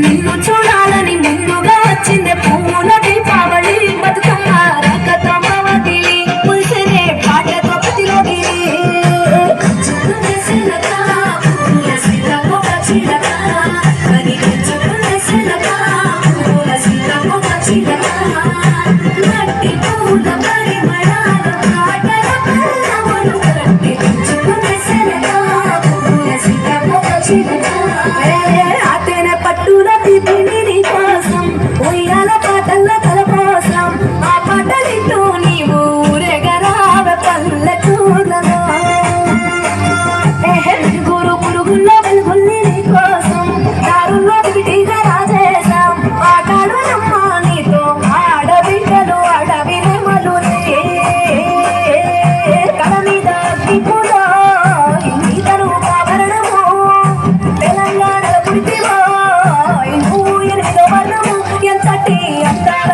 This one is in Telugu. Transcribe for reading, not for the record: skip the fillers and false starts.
నిన్ను చూడాలని ముందుగా వచ్చిందే పూల దీపావళి బతుకమ్మ రకతమవతిలి పులిసెనే పాటతో ప్రతిలోగిరి నట్టి పూల పరిమళాలు పాటల పల్లవులు కట్టి ఆతేనే పట్టుల పిపిని కోసం ఉయ్యాల పాటల తల కోసం ఆ పాటలింటూ నీవు ఊరేగరావ పల్లెటూర్లలో గురు పురుగుల్లో వెలుగుల్ని నీ కోసం దారుల్లో విడిగా రాజేశాం ఆటాడు నమ్మ నీతో ఆడబిడ్డలు అడవి నెమలు కళ మీద దిప్పులో ఇతరు ఆభరణము తెలంగాణలో పుడితివో నువ్వు ఎనిమిదో వర్ణము ఎంతటి అందాల